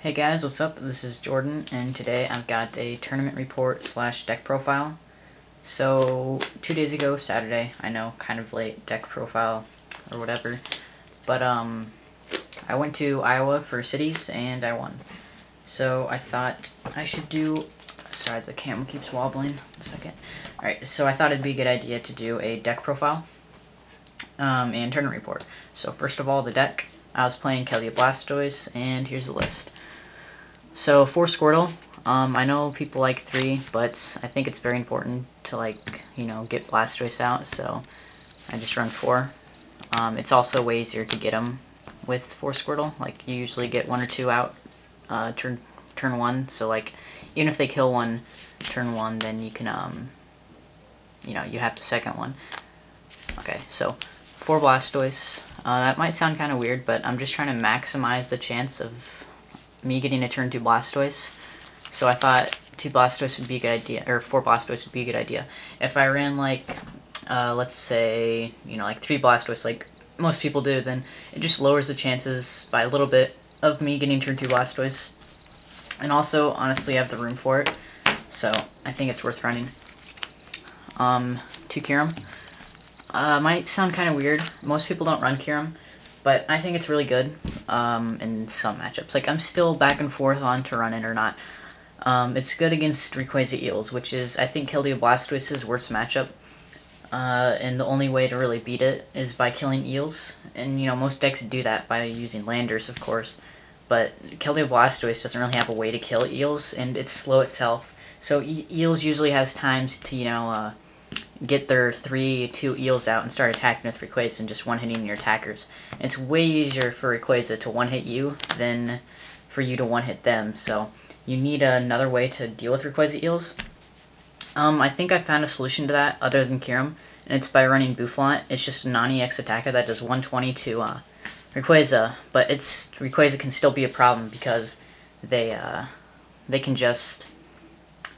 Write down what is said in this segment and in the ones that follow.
Hey guys, what's up? This is Jordan, and today I've got a tournament report slash deck profile. So, 2 days ago, Saturday, I know, kind of late deck profile or whatever, but I went to Iowa for cities and I won. So I thought I should do, sorry, the camera keeps wobbling, 1 second. Alright, so I thought it'd be a good idea to do a deck profile and tournament report. So first of all, the deck. I was playing Keldeo Blastoise, and here's the list. So 4 Squirtle. I know people like 3, but I think it's very important to get Blastoise out, so I just run 4. It's also way easier to get them with 4 Squirtle. Like, you usually get 1 or 2 out turn 1, so like, even if they kill one turn 1, then you can, you have the second one. Okay, so 4 Blastoise. That might sound kind of weird, but I'm just trying to maximize the chance of me getting a turn 2 Blastoise. So I thought 2 Blastoise would be a good idea, or 4 Blastoise would be a good idea. If I ran let's say, like 3 Blastoise, like most people do, then it just lowers the chances by a little bit of me getting turn 2 Blastoise. And also, honestly, I have the room for it, so I think it's worth running. 2 Kyurem. Might sound kind of weird. Most people don't run Kyurem, but I think it's really good in some matchups. Like, I'm still back and forth on to run it or not. It's good against Rayquaza Eels, which is, I think, Keldeo Blastoise's worst matchup. And the only way to really beat it is by killing Eels. And, most decks do that by using Landers, of course. But Keldeo Blastoise doesn't really have a way to kill Eels, and it's slow itself. So Eels usually has times to, get their 3-2 Eels out and start attacking with Rayquaza and just one-hitting your attackers. It's way easier for Rayquaza to one-hit you than for you to one-hit them, so you need another way to deal with Rayquaza Eels. I think I found a solution to that other than Kyurem, and it's by running Boufflant. It's just a non-EX attacker that does 120 to Rayquaza, but Rayquaza can still be a problem because they can just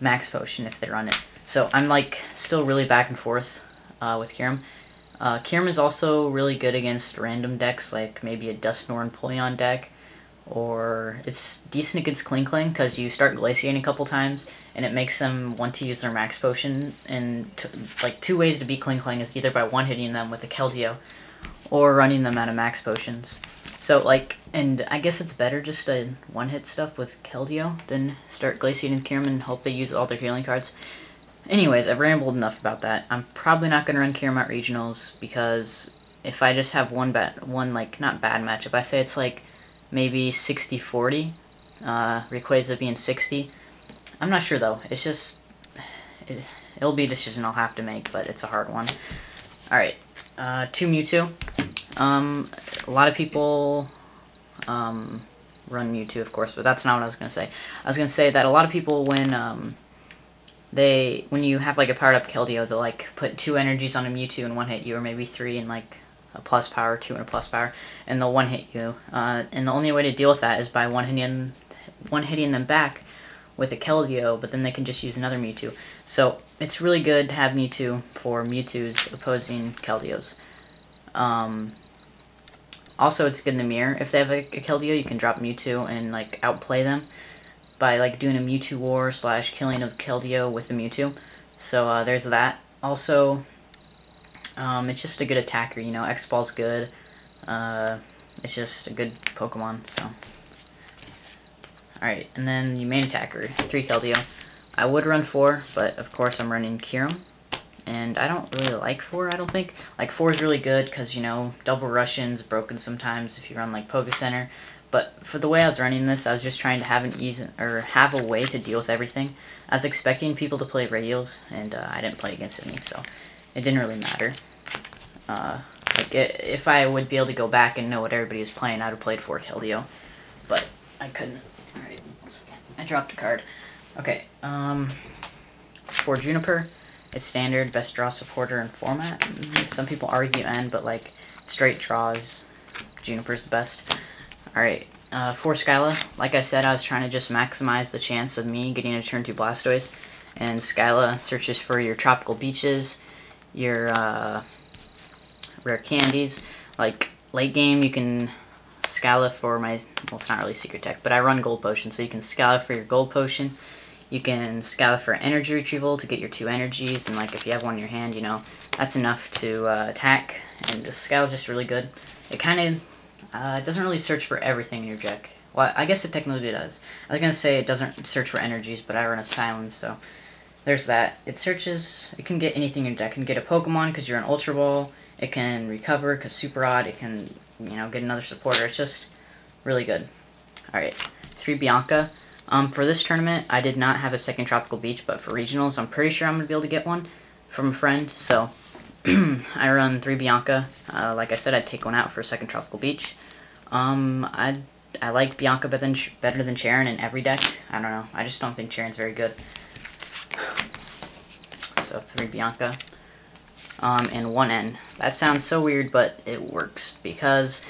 max potion if they run it. So I'm still really back and forth with Kyurem. Kyurem is also really good against random decks, like maybe a Dusknoir and Polion deck, or it's decent against Klinkling because you start Glaciating a couple times and it makes them want to use their max potion. And 2 ways to beat Klinkling is either by one-hitting them with a Keldeo or running them out of max potions. So and I guess it's better just to one-hit stuff with Keldeo than start Glaciating Kyurem and hope they use all their healing cards. Anyways, I've rambled enough about that. I'm probably not going to run Kyurem at regionals because if I just have one not bad matchup, I say it's maybe 60-40, Rayquaza being 60. I'm not sure though. It's just, it'll be a decision I'll have to make, but it's a hard one. Alright, 2 Mewtwo. A lot of people run Mewtwo, of course, but that's not what I was going to say. I was going to say that a lot of people, when you have a powered up Keldeo, they'll put 2 energies on a Mewtwo and one-hit you, or maybe 3 and a plus power, 2 and a plus power, and they'll one-hit you. And the only way to deal with that is by one-hitting them back with a Keldeo, but then they can just use another Mewtwo. So it's really good to have Mewtwo for Mewtwo's opposing Keldeos. Also, it's good in the mirror. If they have a Keldeo, you can drop Mewtwo and outplay them by doing a Mewtwo war / killing a Keldeo with a Mewtwo. So there's that. Also, it's just a good attacker, X-Ball's good. It's just a good Pokemon, so. Alright, and then the main attacker, 3 Keldeo. I would run 4, but of course I'm running Kyurem. And I don't really like 4, I don't think. 4 is really good because, double Russian's broken sometimes if you run Poke Center. But for the way I was running this, I was just trying to have a way to deal with everything. I was expecting people to play Radials, and I didn't play against any, so it didn't really matter. If I would be able to go back and know what everybody was playing, I would have played 4 Keldeo, but I couldn't. Alright, I dropped a card. Okay, for Juniper, it's standard, best draw supporter in format. Some people argue N, but straight draws, Juniper's the best. Alright, for Skyla, like I said, I was trying to just maximize the chance of me getting a turn 2 Blastoise, and Skyla searches for your tropical beaches, your rare candies. Late game, you can Scala for my, well, it's not really secret tech, but I run gold potion, so you can Scala for your gold potion. You can Scala for energy retrieval to get your 2 energies, and like if you have one in your hand, you know, that's enough to attack, and the Scala's just really good. It kind of doesn't really search for everything in your deck. Well, I guess it technically does. I was going to say it doesn't search for energies, but I run a silence, so there's that. It searches, it can get anything in your deck. It can get a Pokemon because you're an Ultra Ball. It can recover because Super Odd. It can, you know, get another supporter. It's just really good. Alright, 3 Bianca. For this tournament, I did not have a second Tropical Beach, but for regionals, I'm pretty sure I'm going to be able to get one from a friend. So, I run 3 Bianca. Like I said, I'd take one out for a second Tropical Beach. I like Bianca better than Charen in every deck. I don't know. I just don't think Charon's very good. So 3 Bianca. And 1 N. That sounds so weird, but it works. Because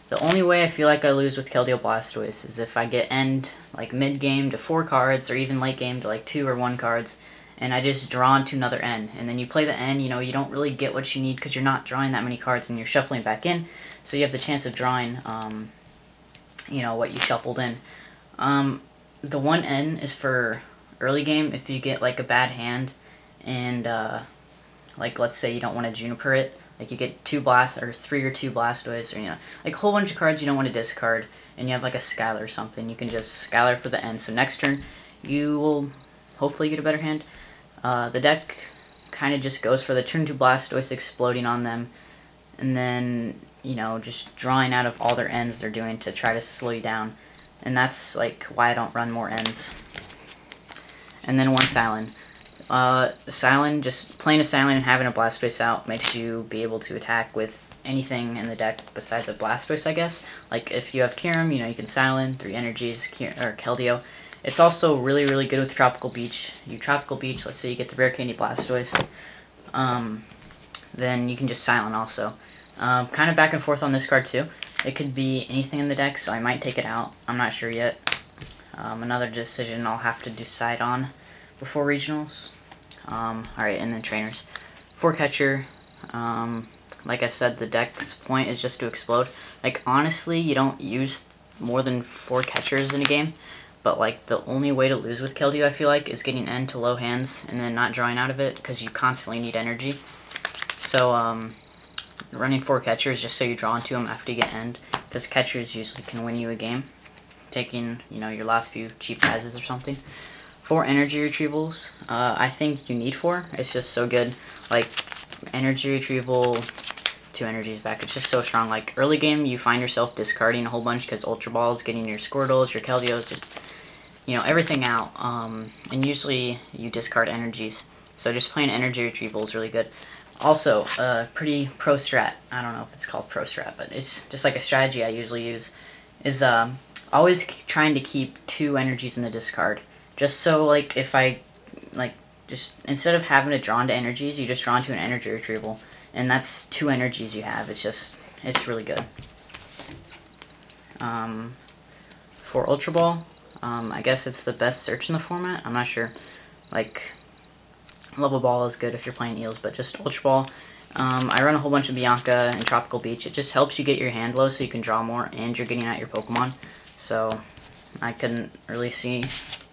the only way I feel like I lose with Keldeo Blastoise is if I get end like mid-game to 4 cards, or even late game to like 2 or 1 cards, and I just draw into another N. And then you play the N, you know, you don't really get what you need because you're not drawing that many cards and you're shuffling back in. So you have the chance of drawing you know, what you shuffled in. The 1N is for early game if you get like a bad hand and like let's say you don't want to Juniper it, like you get 2 Blast or 3 or 2 Blastoise, or you know, like a whole bunch of cards you don't want to discard, and you have like a Skylar or something, you can just Skylar for the N. So next turn you will hopefully get a better hand. The deck kind of just goes for the turn 2 Blastoise exploding on them, and then, you know, just drawing out of all their ends they're doing to try to slow you down. And that's like why I don't run more ends. And then 1 Silent. Silent, just playing a Silent and having a Blastoise out makes you be able to attack with anything in the deck besides a Blastoise, I guess. Like if you have Kyurem, you know, you can Silent, 3 energies, or Keldeo. It's also really, really good with Tropical Beach. You Tropical Beach, let's say you get the Rare Candy Blastoise, then you can just Silent also. Kind of back and forth on this card too. It could be anything in the deck, so I might take it out. I'm not sure yet. Another decision I'll have to decide on before regionals. Alright, and then trainers. 4 catcher. Like I said, the deck's point is just to explode. Like, honestly, you don't use more than 4 catchers in a game. But, like, the only way to lose with Keldeo, I feel like, is getting end to low hands and then not drawing out of it because you constantly need energy. So, running 4 catchers just so you draw into them after you get end, because catchers usually can win you a game, taking, you know, your last few cheap prizes or something. 4 energy retrievals. I think you need 4. It's just so good. Like, energy retrieval, 2 energies back. It's just so strong. Like, early game, you find yourself discarding a whole bunch because Ultra Balls, getting your Squirtles, your Keldeos, just, you know, everything out. And usually you discard energies. So just playing energy retrieval is really good. Also, pretty pro strat, I don't know if it's called pro strat, but it's just like a strategy I usually use, is always trying to keep 2 energies in the discard. Just so, like, if I, like, just, instead of having to draw into energies, you just draw into an energy retrieval. And that's 2 energies you have. It's just, it's really good. For Ultra Ball, I guess it's the best search in the format. I'm not sure. Like, Level Ball is good if you're playing Eels, but just Ultra Ball. I run a whole bunch of Bianca and Tropical Beach. It just helps you get your hand low so you can draw more, and you're getting out your Pokemon. So, I couldn't really see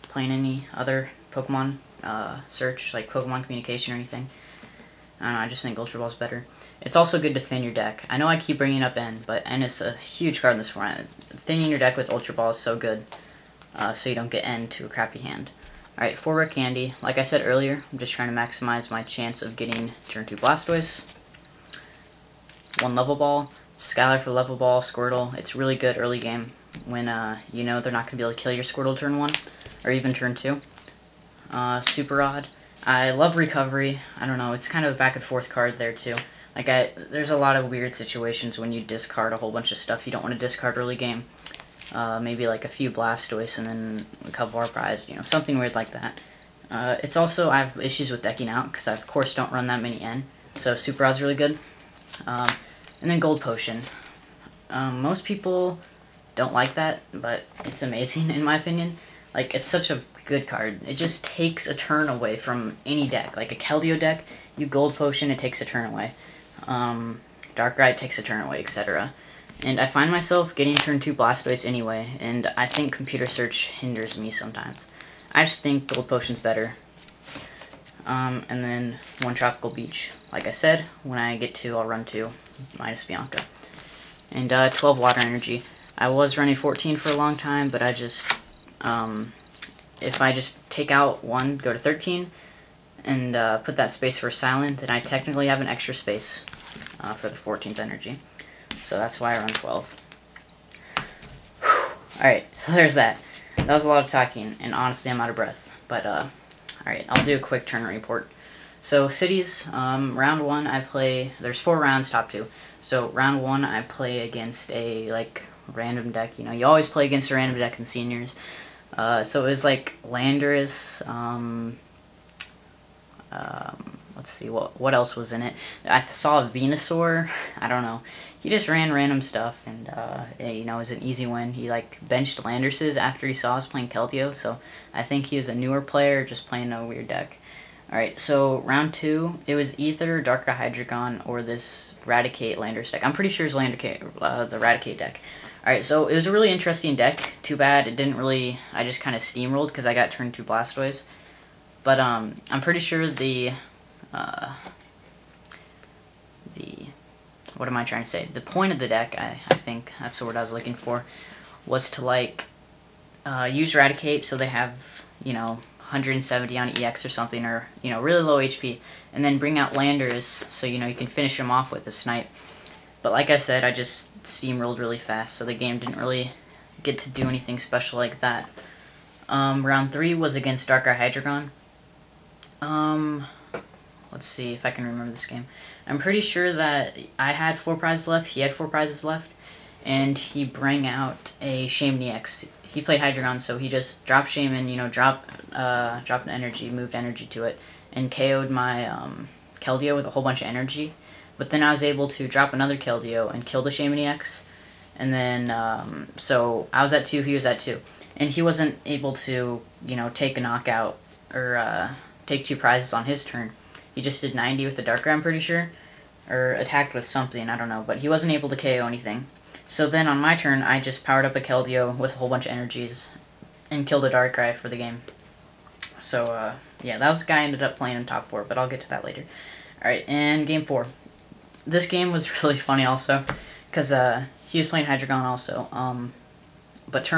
playing any other Pokemon search, like Pokemon Communication or anything. I don't know, I just think Ultra Ball's better. It's also good to thin your deck. I know I keep bringing up N, but N is a huge card in this format. Thinning your deck with Ultra Ball is so good, so you don't get N to a crappy hand. Alright, 4 Rare Candy. Like I said earlier, I'm just trying to maximize my chance of getting turn 2 Blastoise. 1 Level Ball. Skylar for Level Ball, Squirtle. It's really good early game when you know they're not going to be able to kill your Squirtle turn 1, or even turn 2. Super Odd. I love Recovery. I don't know, it's kind of a back and forth card there too. Like, there's a lot of weird situations when you discard a whole bunch of stuff you don't want to discard early game. Maybe like a few Blastoise and then a couple are prized, you know, something weird like that. It's also, I have issues with decking out because I of course don't run that many N, so Super Odd's really good. And then Gold Potion. Most people don't like that, but it's amazing in my opinion. Like, it's such a good card. It just takes a turn away from any deck. Like a Keldeo deck, you Gold Potion, it takes a turn away. Darkrai takes a turn away, etc. And I find myself getting turn 2 Blastoise anyway, and I think computer search hinders me sometimes. I just think Gold Potion's better. And then 1 Tropical Beach. Like I said, when I get 2, I'll run 2, minus Bianca. And 12 Water Energy. I was running 14 for a long time, but I just, if I just take out 1, go to 13, and put that space for Silent, then I technically have an extra space for the 14th energy. So that's why I run 12. Alright, so there's that. That was a lot of talking, and honestly I'm out of breath. But, alright, I'll do a quick tournament report. So, cities, round 1 I play, there's 4 rounds, top 2. So, round 1 I play against a, like, random deck. You know, you always play against a random deck in seniors. So it was, like, Landorus, let's see, what else was in it? I saw a Venusaur, I don't know. He just ran random stuff, and, you know, it was an easy win. He, like, benched Landorus's after he saw us playing Keldeo, so I think he was a newer player just playing a weird deck. Alright, so round 2, it was either Darker Hydreigon or this Raticate Landorus deck. I'm pretty sure it's the Raticate deck. Alright, so it was a really interesting deck. Too bad it didn't really, I just kind of steamrolled because I got turn 2 Blastoise. But, I'm pretty sure what am I trying to say? The point of the deck, I think that's the word I was looking for, was to, like, use Raticate so they have, you know, 170 on EX or something, or, you know, really low HP, and then bring out Landorus so, you know, you can finish him off with a Snipe. But like I said, I just steamrolled really fast, so the game didn't really get to do anything special like that. Round 3 was against Darker Hydreigon. Let's see if I can remember this game. I'm pretty sure that I had 4 prizes left, he had 4 prizes left, and he bring out a Shaymin EX. He played Hydreigon, so he just dropped Shaymin, you know, dropped the energy, moved energy to it, and KO'd my Keldeo with a whole bunch of energy. But then I was able to drop another Keldeo and kill the Shaymin EX, and then, so I was at 2, he was at 2. And he wasn't able to, you know, take a knockout, or take 2 prizes on his turn. He just did 90 with the Darkrai, I'm pretty sure. Or attacked with something, I don't know. But he wasn't able to KO anything. So then on my turn, I just powered up a Keldeo with a whole bunch of energies and killed a Darkrai for the game. So, yeah, that was the guy I ended up playing in top 4, but I'll get to that later. Alright, and game 4. This game was really funny also, because he was playing Hydreigon also. But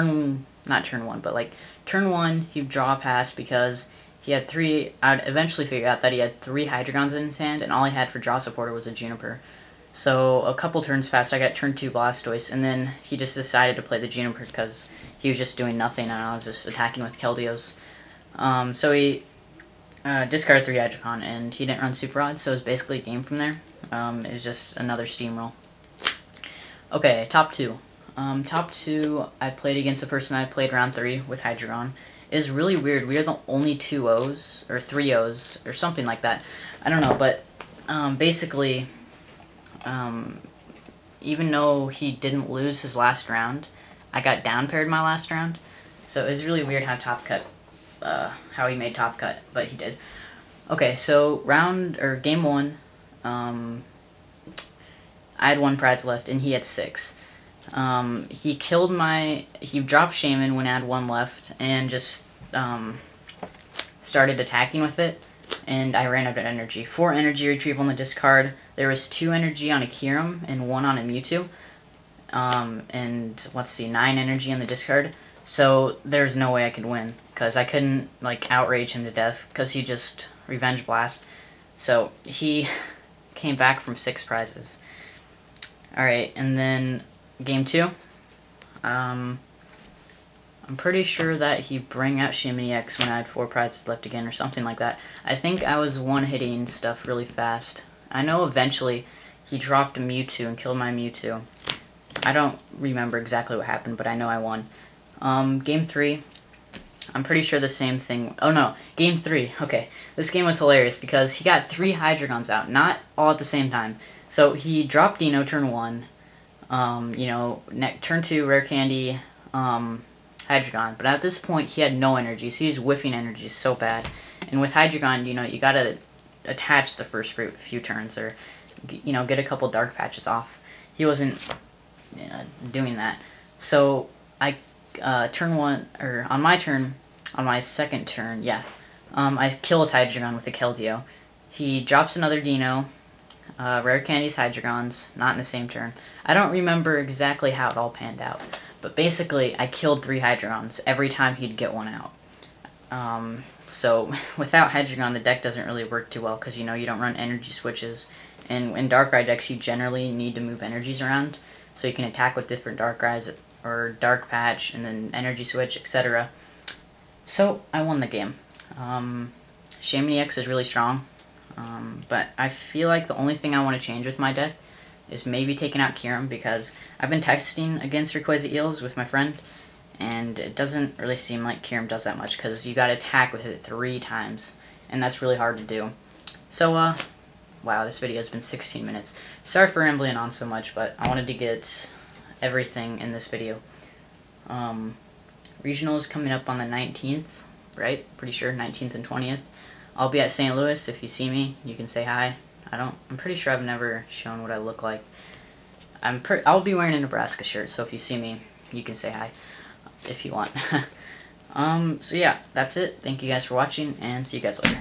not turn 1, but like turn 1, he'd draw a pass because he had 3, I'd eventually figure out that he had 3 Hydreigons in his hand, and all he had for draw supporter was a Juniper. So a couple turns passed, I got turn 2 Blastoise, and then he just decided to play the Juniper because he was just doing nothing, and I was just attacking with Keldeos. So he discarded 3 Hydreigon, and he didn't run Super Rod, so it was basically a game from there. It was just another steamroll. Okay, top 2. Top 2, I played against the person I played round 3 with Hydreigon. It was really weird. We are the only 2 O's, or 3 O's, or something like that. I don't know, but basically, even though he didn't lose his last round, I got down paired my last round. So it was really weird how he made top cut, but he did. Okay, so game 1, I had 1 prize left, and he had 6. He dropped Shaymin when I had 1 left, and just, started attacking with it, and I ran out of energy. 4 energy retrieval on the discard. There was 2 energy on a Kyurem, and 1 on a Mewtwo. And, let's see, 9 energy on the discard. So, there's no way I could win, because I couldn't, like, outrage him to death, because he just Revenge Blast. So, he came back from 6 prizes. Alright, and then game 2, I'm pretty sure that he bring out Shaymin EX when I had 4 prizes left again, or something like that. I think I was one-hitting stuff really fast. I know eventually he dropped a Mewtwo and killed my Mewtwo. I don't remember exactly what happened, but I know I won. Game 3, I'm pretty sure the same thing. Oh no, game 3, okay. This game was hilarious because he got 3 Hydreigons out, not all at the same time. So he dropped Dino turn 1, you know, turn 2, Rare Candy, Hydreigon. But at this point, he had no energy, so he was whiffing energy so bad. And with Hydreigon, you know, you gotta attach the first few turns, or, you know, get a couple dark patches off. He wasn't doing that. So I turn one, or on my turn, on my second turn, yeah, I kill his Hydreigon with the Keldeo. He drops another Dino. Rare Candy's Hydreigons, not in the same turn. I don't remember exactly how it all panned out, but basically I killed 3 Hydreigons every time he'd get one out. So without Hydreigon, the deck doesn't really work too well because you don't run energy switches, and in Darkrai decks you generally need to move energies around so you can attack with different Darkrai's or Dark Patch and then energy switch, etc. So I won the game. Shaymin EX is really strong, but I feel like the only thing I want to change with my deck is maybe taking out Kyurem, because I've been texting against Rayquaza Eels with my friend, and it doesn't really seem like Kyurem does that much because you gotta attack with it 3 times, and that's really hard to do. So, wow, this video has been 16 minutes. Sorry for rambling on so much, but I wanted to get everything in this video. Regional is coming up on the 19th, right? Pretty sure, 19th and 20th. I'll be at St. Louis. If you see me, you can say hi. I'm pretty sure I've never shown what I look like. I'll be wearing a Nebraska shirt, so if you see me, you can say hi if you want. So yeah, that's it. Thank you guys for watching, and see you guys later.